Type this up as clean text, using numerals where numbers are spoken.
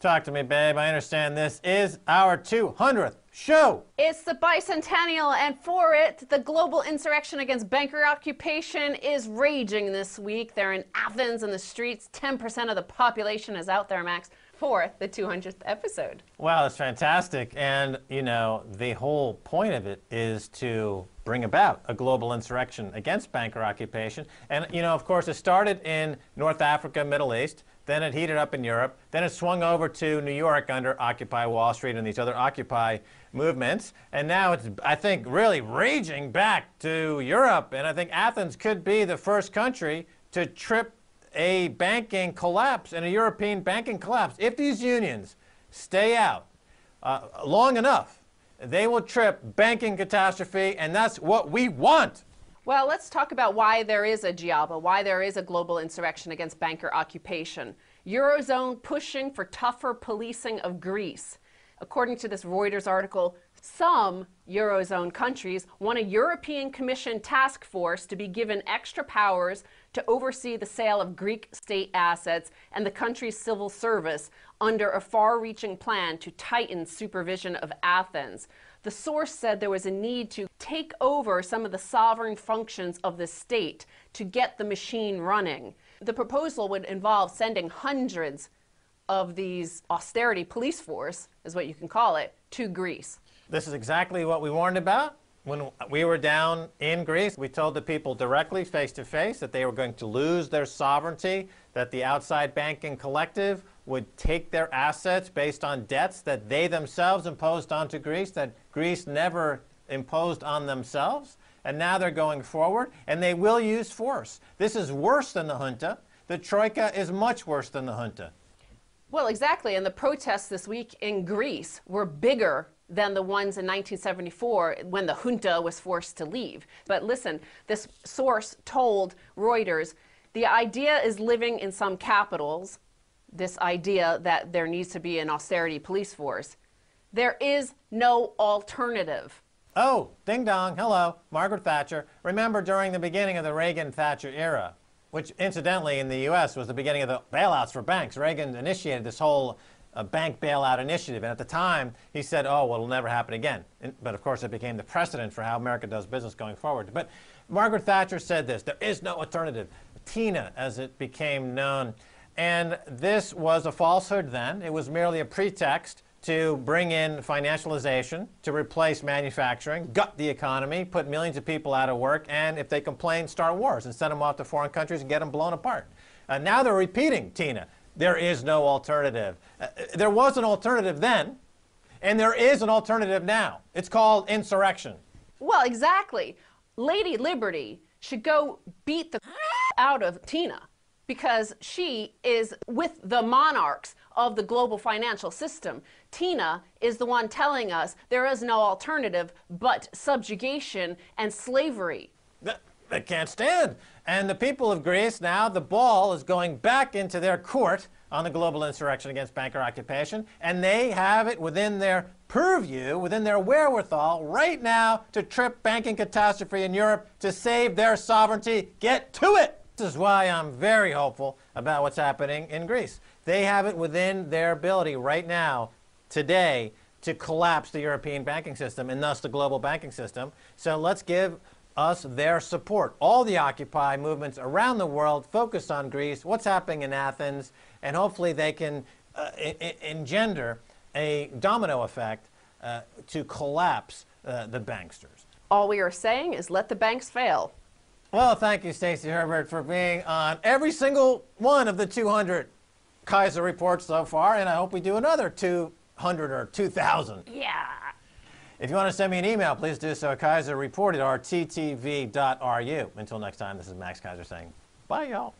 Talk to me, babe. I understand this is our 200th show. It's the bicentennial, and for it, the global insurrection against banker occupation is raging this week. They're in Athens in the streets. 10% of the population is out there, Max, for the 200th episode. Wow, that's fantastic. And, you know, the whole point of it is to bring about a global insurrection against banker occupation. And, you know, of course, it started in North Africa, Middle East. Then it heated up in Europe. Then it swung over to New York under Occupy Wall Street and these other Occupy movements. And now it's, I think, really raging back to Europe. And I think Athens could be the first country to trip a banking collapse and a European banking collapse. If these unions stay out long enough, they will trip banking catastrophe, and that's what we want. Well, let's talk about why there is a GIABA, why there is a global insurrection against banker occupation. Eurozone pushing for tougher policing of Greece. According to this Reuters article, some Eurozone countries want a European Commission task force to be given extra powers to oversee the sale of Greek state assets and the country's civil service under a far-reaching plan to tighten supervision of Athens. The source said there was a need to take over some of the sovereign functions of the state to get the machine running. The proposal would involve sending hundreds of these austerity police force, is what you can call it, to Greece. This is exactly what we warned about. When we were down in Greece, we told the people directly, face to face, that they were going to lose their sovereignty, that the outside banking collective would take their assets based on debts that they themselves imposed onto Greece, that Greece never imposed on themselves. And now they're going forward, and they will use force. This is worse than the junta. The troika is much worse than the junta. Well, exactly. And the protests this week in Greece were bigger than the ones in 1974 when the junta was forced to leave. But listen, this source told Reuters, the idea is living in some capitals, this idea that there needs to be an austerity police force. There is no alternative. Oh, ding dong, hello, Margaret Thatcher. Remember during the beginning of the Reagan-Thatcher era, which incidentally in the U.S. was the beginning of the bailouts for banks. Reagan initiated this whole bank bailout initiative. And at the time, he said, oh, well, it'll never happen again. But of course, it became the precedent for how America does business going forward. But Margaret Thatcher said this, there is no alternative. TINA, as it became known. And this was a falsehood then. It was merely a pretext to bring in financialization, to replace manufacturing, gut the economy, put millions of people out of work, and if they complain, start wars and send them off to foreign countries and get them blown apart. Now they're repeating TINA. There is no alternative. There was an alternative then, and there is an alternative now. It's called insurrection. Well, exactly. Lady Liberty should go beat the out of TINA because she is with the monarchs of the global financial system. TINA is the one telling us there is no alternative but subjugation and slavery. They can't stand. And the people of Greece now, the ball is going back into their court on the global insurrection against banker occupation, and they have it within their purview, within their wherewithal right now to trip banking catastrophe in Europe to save their sovereignty. Get to it! This is why I'm very hopeful about what's happening in Greece. They have it within their ability right now, today, to collapse the European banking system and thus the global banking system. So let's give us their support. All the Occupy movements around the world focus on Greece, what's happening in Athens, and hopefully they can engender a domino effect to collapse the banksters. All we are saying is let the banks fail. Well, thank you, Stacey Herbert, for being on every single one of the 200 Kaiser reports so far, and I hope we do another 200 or 2,000. Yeah. If you want to send me an email, please do so at kaiserreport@rttv.ru. Until next time, this is Max Kaiser saying, bye, y'all.